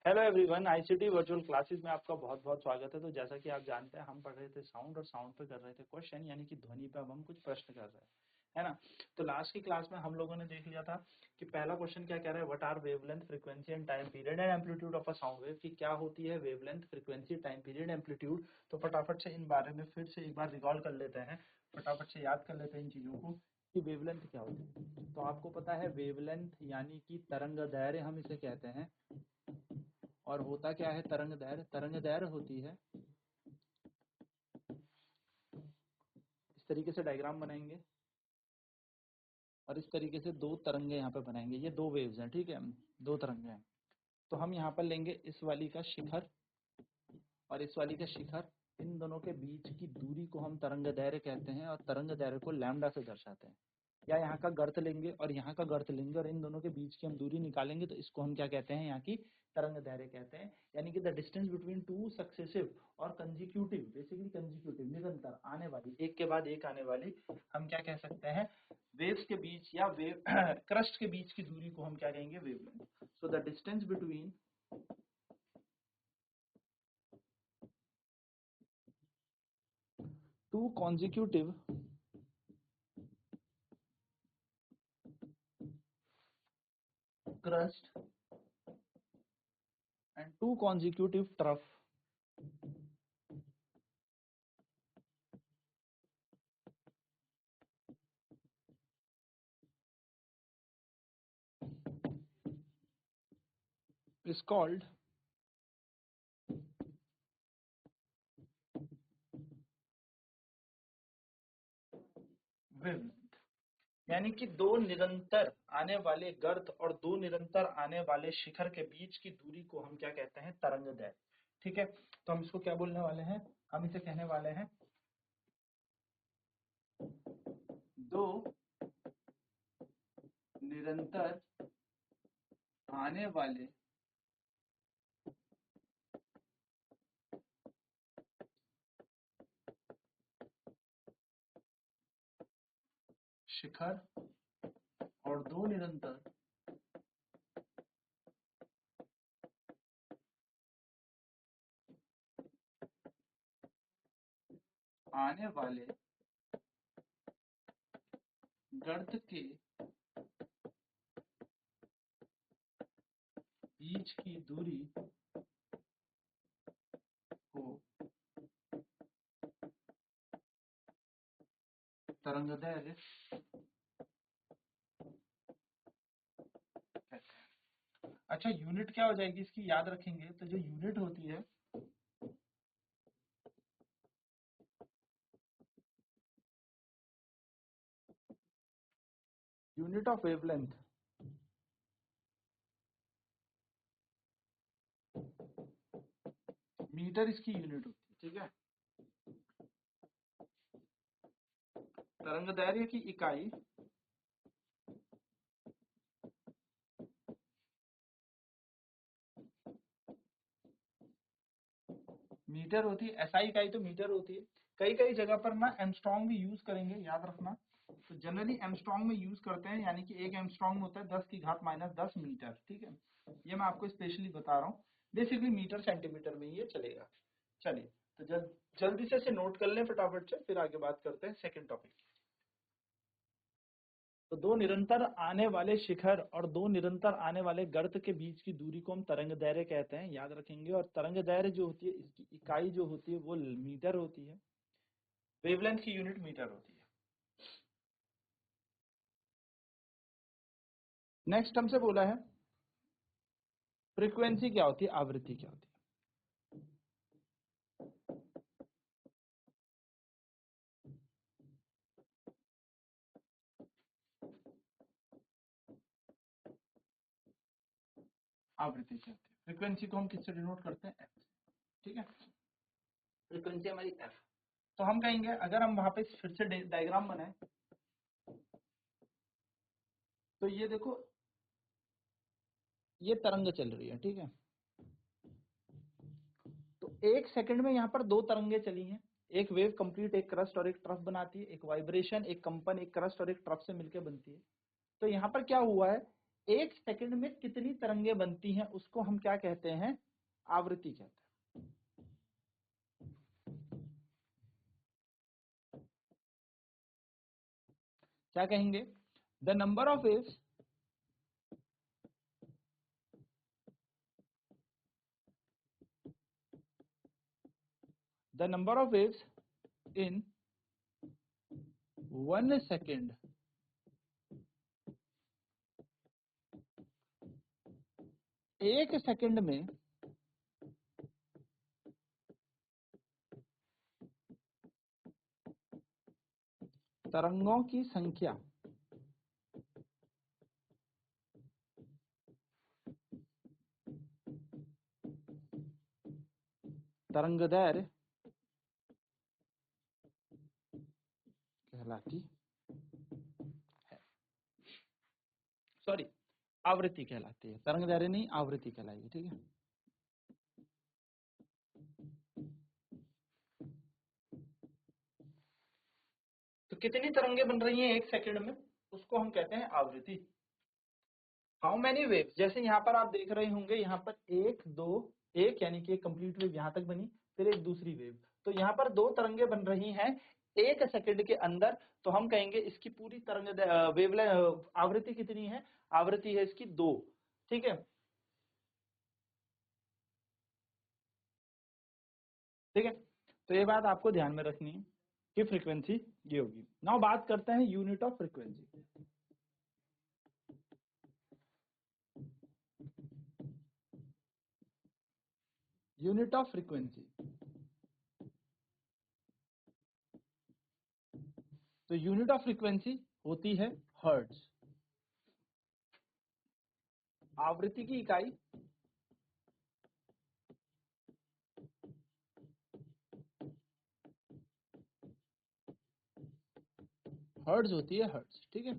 Hello everyone, ICT virtual classes में आपका बहुत बहुत स्वागत है। तो जैसा कि आप जानते हैं, हम पढ़ रहे थे साउंड और साउंड पे कर रहे थे क्वेश्चन, यानी कि ध्वनि पे अब हम कुछ प्रश्न कर रहे हैं, है ना। तो लास्ट की क्लास में हम लोगों ने देख लिया था कि पहला क्वेश्चन क्या कह रहा है, what are wavelength, frequency and time period and amplitude of a sound wave, कि क्या होती है wavelength, frequency, time period, amplitude. तो फटाफट से इन बारे में फिर से एक बार रिकॉल कर लेते हैं, फटाफट से याद कर लेते हैं इन चीजों को कि वेवलेंथ क्या होती है। तो आपको पता है वेवलेंथ यानी कि तरंग दैर्घ्य हम इसे कहते हैं। और होता क्या है तरंग दैर्घ्य? तरंग दैर्घ्य होती है, इस तरीके से डायग्राम बनाएंगे और इस तरीके से दो तरंगे यहाँ पे बनाएंगे। ये दो वेव्स हैं, ठीक है, दो तरंगे हैं। तो हम यहाँ पर लेंगे इस वाली का शिखर और इस वाली का शिखर। इन दोनों के बीच की दूरी को हम तरंग दैर्घ्य कहते हैं और तरंग दैर्घ्य को लैम्डा से दर्शाते हैं। या यहाँ का गर्त लेंगे और यहाँ का गर्त लेंगे और इन दोनों के बीच की हम दूरी निकालेंगे, तो इसको हम क्या कहते हैं, यहाँ की तरंग दैर्घ्य कहते हैं। यानी कि the distance between two successive और कंजिक्यूटिव, बेसिकली कंजिक्यूटिव निरंतर आने वाली, एक के बाद एक आने वाली, हम क्या कह सकते हैं, वेव्स के बीच या वेव क्रस्ट के बीच की दूरी को हम क्या कहेंगे, wavelength. So the distance between two consecutive crust and two consecutive trough is called wavelength। यानी कि दो निरंतर आने वाले गर्त और दो निरंतर आने वाले शिखर के बीच की दूरी को हम क्या कहते हैं, तरंग दैर्घ्य। ठीक है, तो हम इसको क्या बोलने वाले हैं, हम इसे कहने वाले हैं दो निरंतर आने वाले शिखर और दो निरंतर आने वाले गर्त के बीच की दूरी को तरंग दैर्घ्य कहते हैं। अच्छा, यूनिट क्या हो जाएगी इसकी, याद रखेंगे तो जो यूनिट होती है, यूनिट ऑफ वेवलेंथ, मीटर इसकी यूनिट होती है। ठीक है, तरंग दैर्घ्य की इकाई मीटर होती है, एसआई इकाई तो मीटर होती है। कई कई जगह पर ना एमस्ट्रॉन्ग भी यूज करेंगे, याद रखना। तो जनरली एमस्ट्रॉन्ग में यूज करते हैं, यानी कि एक एमस्ट्रॉन्ग होता है 10 की घात -10 मीटर। ठीक है, ये मैं आपको स्पेशली बता रहा हूँ, बेसिकली मीटर सेंटीमीटर में ये चलेगा। चलिए, तो जल्दी से नोट कर लें फटाफट से, फिर आगे बात करते हैं सेकंड टॉपिक। तो दो निरंतर आने वाले शिखर और दो निरंतर आने वाले गर्त के बीच की दूरी को हम तरंग दैर्घ्य कहते हैं, याद रखेंगे। और तरंग दैर्घ्य जो होती है, इसकी इकाई जो होती है वो मीटर होती है, वेवलेंथ की यूनिट मीटर होती है। नेक्स्ट हमसे बोला है फ्रीक्वेंसी क्या होती है, आवृत्ति क्या होती है। आवृत्ति क्या होती है, फ्रीक्वेंसी को हम किससे डिनोट करते हैं, एफ। ठीक है, फ्रीक्वेंसी हमारी एफ। तो हम कहेंगे, अगर हम वहां पे फिर से डायग्राम बनाए, तो ये देखो, ये तरंग चल रही है। ठीक है, तो एक सेकंड में यहाँ पर दो तरंगे चली हैं। एक वेव कंप्लीट एक क्रस्ट और एक ट्रफ बनाती है, एक वाइब्रेशन, एक कंपन एक क्रस्ट और एक ट्रफ से मिलकर बनती है। तो यहाँ पर क्या हुआ है, एक सेकंड में कितनी तरंगे बनती हैं उसको हम क्या कहते हैं, आवृत्ति कहते हैं। क्या कहेंगे, the number of waves in 1 second एक सेकंड में तरंगों की संख्या तरंगदैर्घ्य कहलाती है, सॉरी आवृत्ति कहलाती है, तरंगदैर्घ्य नहीं आवृत्ति कहलाएगी, ठीक है। तो कितनी तरंगे बन रही हैं एक सेकंड में उसको हम कहते हैं आवृत्ति। हाउ मेनी वेव, जैसे यहाँ पर आप देख रहे होंगे, यहाँ पर एक दो, एक यानी कि एक कंप्लीट वेव यहाँ तक बनी, फिर एक दूसरी वेव, तो यहाँ पर दो तरंगे बन रही हैं एक सेकंड के अंदर, तो हम कहेंगे इसकी पूरी तरंग वेवलेंथ आवृत्ति कितनी है, आवृत्ति है इसकी 2, ठीक है। ठीक है, तो ये बात आपको ध्यान में रखनी है कि फ्रीक्वेंसी ये होगी। नाउ बात करते हैं unit of frequency. Unit of frequency, तो यूनिट ऑफ फ्रीक्वेंसी होती है हर्ट्ज। आवृत्ति की इकाई हर्ट्ज होती है, हर्ट्ज, ठीक है।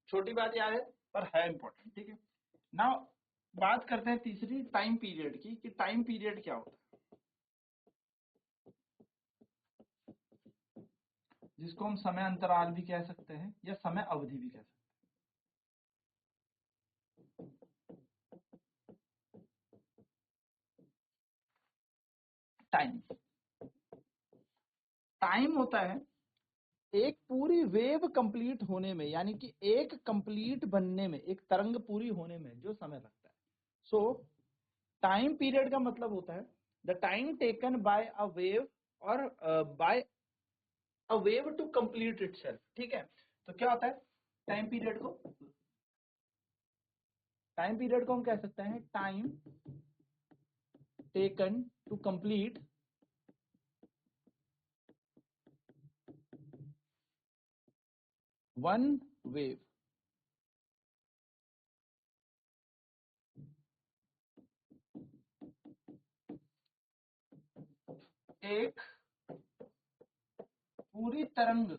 छोटी बात याद है पर है इंपॉर्टेंट, ठीक है। नाउ बात करते हैं तीसरी टाइम पीरियड की, कि टाइम पीरियड क्या होता है, जिसको हम समय अंतराल भी कह सकते हैं या समय अवधि भी कह सकते हैं। टाइम, टाइम होता है एक पूरी वेव कंप्लीट होने में, यानी कि एक कंप्लीट बनने में, एक तरंग पूरी होने में जो समय लगता है। सो टाइम पीरियड का मतलब होता है the time taken by a wave और by a wave to complete itself, ठीक है। तो क्या होता है टाइम पीरियड को, टाइम पीरियड को हम कह सकते हैं time taken to complete one wave. एक पूरी तरंग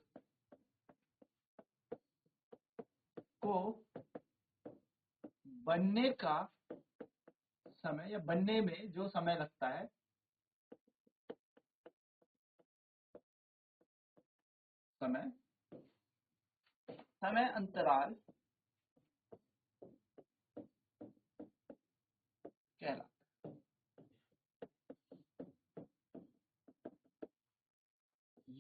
को बनने का समय या बनने में जो समय लगता है, समय समय अंतराल कहलाता है।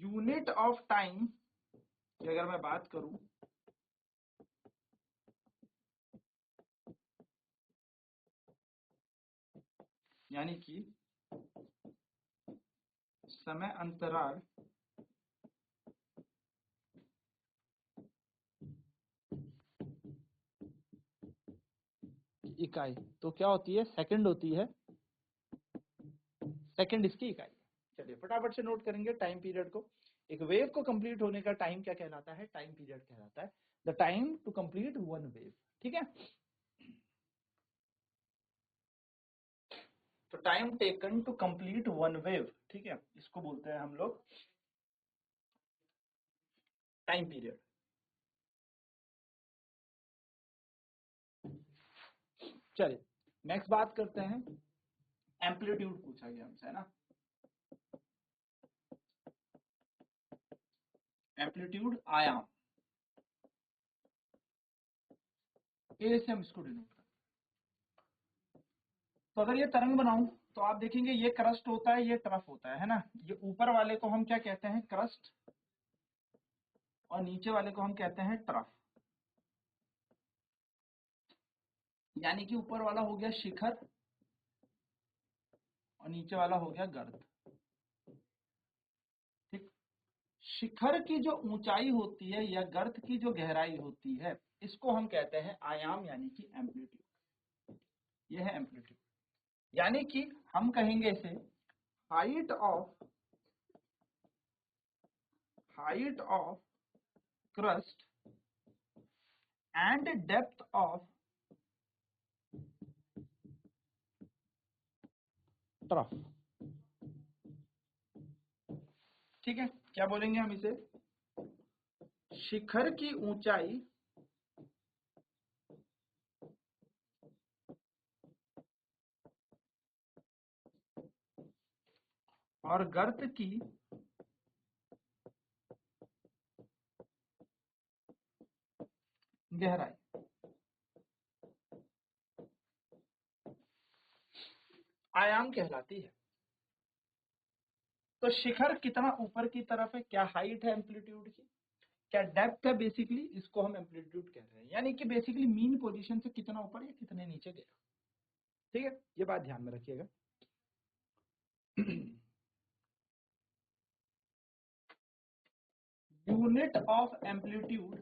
यूनिट ऑफ टाइम की अगर मैं बात करूं, यानी कि समय अंतराल की इकाई तो क्या होती है, सेकंड होती है, सेकंड इसकी इकाई है। चलिए फटाफट से नोट करेंगे टाइम पीरियड को। एक वेव को कंप्लीट होने का टाइम क्या कहलाता है, टाइम पीरियड कहलाता है, the time to complete one wave, ठीक है। तो time taken to complete one wave, ठीक है, इसको बोलते हैं हम लोग टाइम पीरियड। चलिए नेक्स्ट बात करते हैं, एम्पलीट्यूड पूछा गया हमसे, है ना। एम्पलीट्यूड आयाम, ए से हम इसको डिनोट करते हैं। तो अगर ये तरंग बनाऊं तो आप देखेंगे ये क्रस्ट होता है, ये ट्रफ होता है ना। ये ऊपर वाले को हम क्या कहते हैं, क्रस्ट, और नीचे वाले को हम कहते हैं ट्रफ। यानी कि ऊपर वाला हो गया शिखर और नीचे वाला हो गया गर्त। ठीक। शिखर की जो ऊंचाई होती है या गर्त की जो गहराई होती है, इसको हम कहते हैं आयाम यानी कि एम्पलीट्यूड। यह है एम्पलीट्यूड। यानी कि हम कहेंगे इसे height of crust and depth of trough. ठीक है, क्या बोलेंगे हम इसे, शिखर की ऊंचाई और गर्त की गहराई आयाम कहलाती है। तो शिखर कितना ऊपर की तरफ है, क्या हाइट है एम्पलीट्यूड की, क्या डेप्थ है, बेसिकली इसको हम एम्पलीट्यूड कह रहे हैं। यानी कि बेसिकली मीन पोजीशन से कितना ऊपर या कितने नीचे गया। ठीक है, ये बात ध्यान में रखिएगा। Unit of amplitude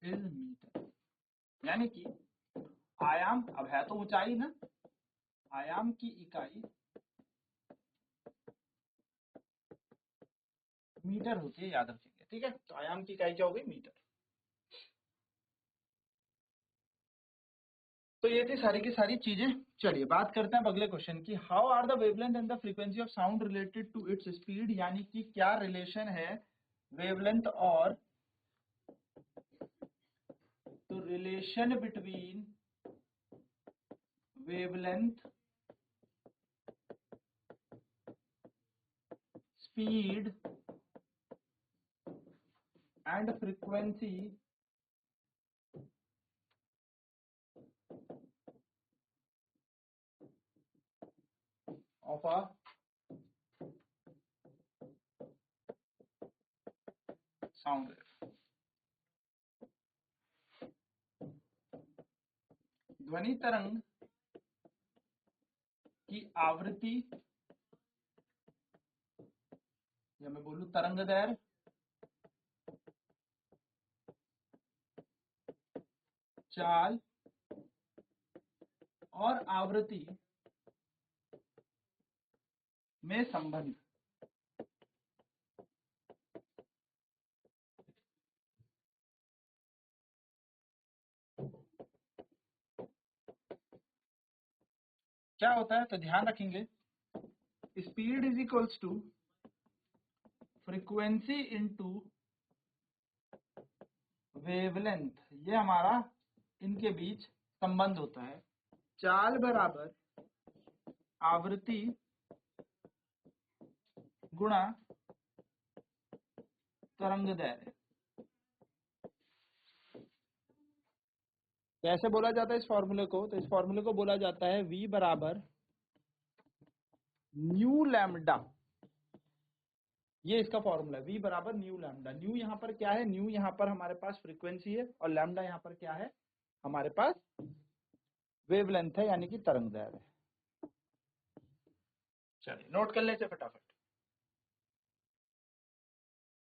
is metre. यानी कि आयाम, अब है तो ऊंचाई ना, आयाम की इकाई मीटर होती है, याद रखेंगे। ठीक है, तो आयाम की इकाई क्या हो गई, मीटर। तो ये थी सारी की सारी चीजें। चलिए बात करते हैं अब अगले क्वेश्चन की। How are the wavelength and the frequency of sound related to its speed. यानी कि क्या रिलेशन है वेवलेंथ और, तो relation between wavelength, speed and frequency of a sound wave. ध्वनि तरंग की आवृत्ति, या मैं बोलूं तरंग दैर्घ्य, चाल और आवृत्ति में संबंध। क्या होता है, तो ध्यान रखेंगे, speed is equals to frequency into wavelength, ये हमारा इनके बीच संबंध होता है। चाल बराबर आवृत्ति गुणा तरंग दैर्घ्य। कैसे बोला जाता है इस फॉर्मूले को, तो इस फॉर्मूले को बोला जाता है v बराबर न्यू लैम्डा। ये इसका फॉर्मूला है, v बराबर न्यू लैम्डा। न्यू यहाँ पर क्या है, न्यू यहाँ पर हमारे पास फ्रीक्वेंसी है और लैम्डा यहाँ पर क्या है, हमारे पास वेवलेंथ है यानी कि तरंग दैर्घ्य है। चलिए नोट कर लेते फटाफट।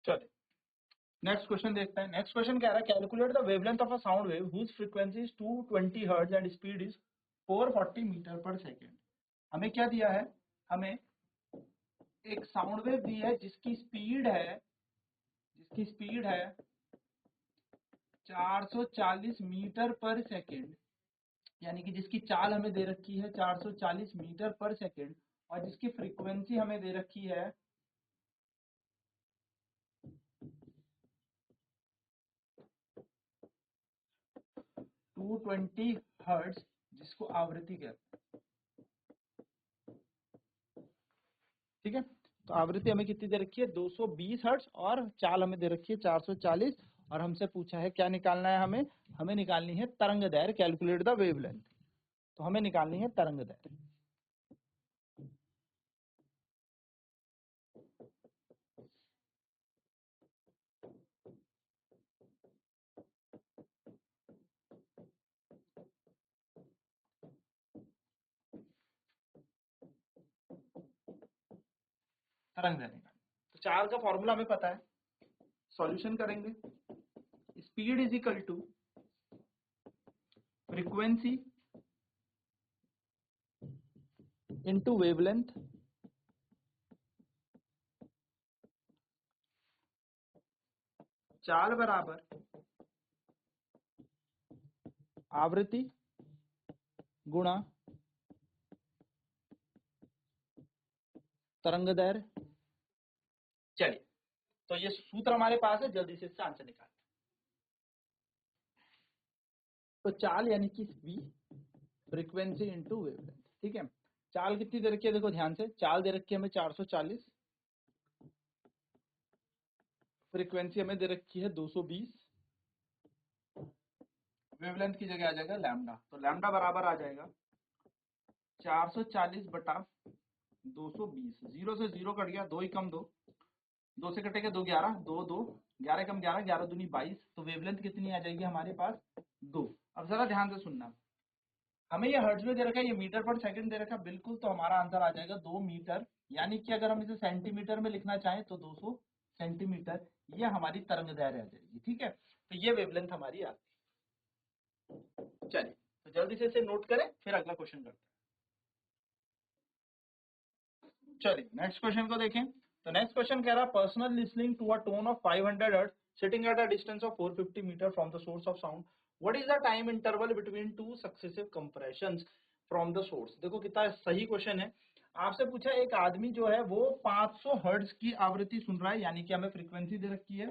चलिए नेक्स्ट क्वेश्चन देखते हैं। नेक्स्ट क्वेश्चन कह रहा है calculate the wavelength of a sound wave whose frequency is 220 hertz and speed is 440 metre per second. हमें क्या दिया है, हमें एक साउंड वेव दी है जिसकी स्पीड है 440 मीटर पर सेकेंड, यानी कि जिसकी चाल हमें दे रखी है 440 मीटर पर सेकेंड, और जिसकी फ्रीक्वेंसी हमें दे रखी है 220 हर्ट्ज, जिसको आवृत्ति कहते हैं। ठीक है, तो आवृत्ति हमें कितनी दे रखी है 220 हर्ट्ज और चाल हमें दे रखी है 440 और हमसे पूछा है क्या निकालना है हमें निकालनी है तरंग दैर्घ्य, कैलकुलेट द वेवलेंथ। तो हमें निकालनी है तरंग दैर्घ्य। तरंग दैर्घ्य निकालनी। तो चाल का फॉर्मूला हमें पता है, सॉल्यूशन करेंगे। Speed is equal to frequency into wavelength चाल बराबर आवृत्ति गुणा तरंग दैर्घ्य। चलिए, तो ये सूत्र हमारे पास है, जल्दी से इससे आंसर निकाल। तो चाल यानी कि v फ्रीक्वेंसी इंटू वेवलेंथ, ठीक है। चाल कितनी दे रखी है, देखो ध्यान से, चाल दे रखी है हमें 440, फ्रीक्वेंसी हमें दे रखी है 220, वेवलेंथ की जगह आ जाएगा लैम्डा। तो लैम्डा बराबर आ जाएगा 440 बटा 220। 0 से 0 कट गया, 2 ही कम 2, 2 से कटेगा 2 11, 2 2 11 कम 11, 11 दूनी 22। तो वेवलेंथ कितनी आ जाएगी हमारे पास 2। अब जरा ध्यान से सुनना, हमें ये हर्ट्ज में दे रखा है, ये मीटर पर सेकंड दे रखा है, बिल्कुल। तो हमारा आंसर आ जाएगा 2 मीटर, यानी कि अगर हम इसे सेंटीमीटर में लिखना चाहें तो 200 सेंटीमीटर, ये हमारी तरंग दैर्घ्य आ जाएगी, ठीक है। तो ये वेवलेंथ हमारी आती है। चलिए, तो जल्दी से इसे नोट करें, फिर अगला क्वेश्चन करते हैं। चलिए नेक्स्ट क्वेश्चन को देखें। तो नेक्स्ट क्वेश्चन कह रहा है personal listening to a tone of 500 hertz sitting at a distance of 450 metre from the source of sound, what is the time interval between two successive compressions from the source. देखो कितना सही question है। आपसे पूछा एक आदमी जो है वो 500 हर्ट्ज की आवृत्ति सुन रहा है, यानी कि हमें फ्रीक्वेंसी दे रखी है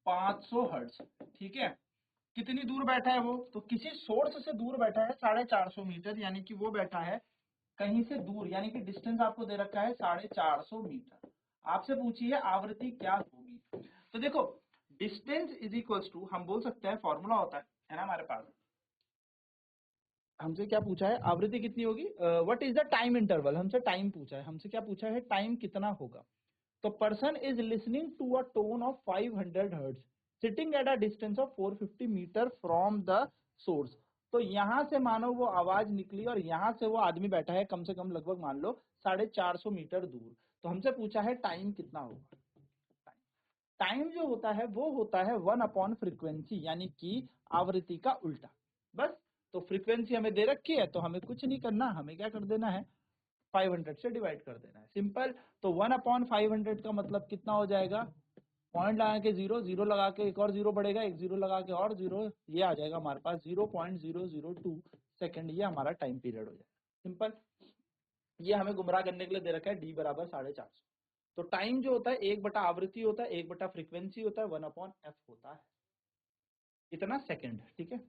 500 हर्ट्ज, ठीक है। कितनी दूर बैठा है वो, तो किसी सोर्स से दूर बैठा है 450 मीटर, यानी कि वो बैठा है कहीं से दूर, यानी कि डिस्टेंस आपको दे रखा है 450 मीटर। आपसे पूछी है आवृत्ति क्या होगी। तो देखो डिस्टेंस इज इक्वल्स टू, हम बोल सकते हैं फॉर्मूला होता है ना हमारे पास। हमसे क्या पूछा है, आवृत्ति कितनी होगी, what is the time interval, हमसे टाइम पूछा है, हमसे क्या पूछा है, टाइम कितना होगा। तो person is listening to a tone of 500 hertz sitting at a distance of 450 metre from the source. तो यहां से मानो वो आवाज निकली और यहां से वो आदमी बैठा है कम से कम लगभग मान लो 450 मीटर दूर। तो हमसे पूछा है टाइम कितना होगा। टाइम जो होता है वो होता है 1 फ्रीक्वेंसी, यानी कि आवृत्ति का उल्टा, बस। तो फ्रीक्वेंसी हमें दे रखी है तो हमें कुछ नहीं करना, हमें क्या कर देना है 500 से डिवाइड कर देना है, सिंपल। तो 1/500 का मतलब कितना हो जाएगा, पॉइंट लगा के 0 0 लगा के एक और 0 बढ़ेगा, एक 0 लगा के और 0, ये आ जाएगा हमारे पास 0.002 सेकंड, ये हमारा टाइम पीरियड हो जाएगा, सिंपल। ये हमें गुमराह करने के लिए दे रखा है d बराबर 450। तो टाइम जो होता है 1/आवृत्ति होता है, 1/फ्रीक्वेंसी होता है, 1/f होता है, इतना सेकंड, ठीक है।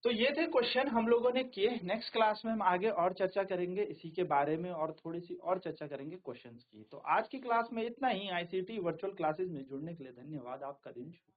तो ये थे क्वेश्चन हम लोगों ने किए। नेक्स्ट क्लास में हम आगे और चर्चा करेंगे इसी के बारे में और थोड़ी सी और चर्चा करेंगे क्वेश्चंस की। तो आज की क्लास में इतना ही। आईसीटी वर्चुअल क्लासेस में जुड़ने के लिए धन्यवाद। आपका दिन शुभ हो।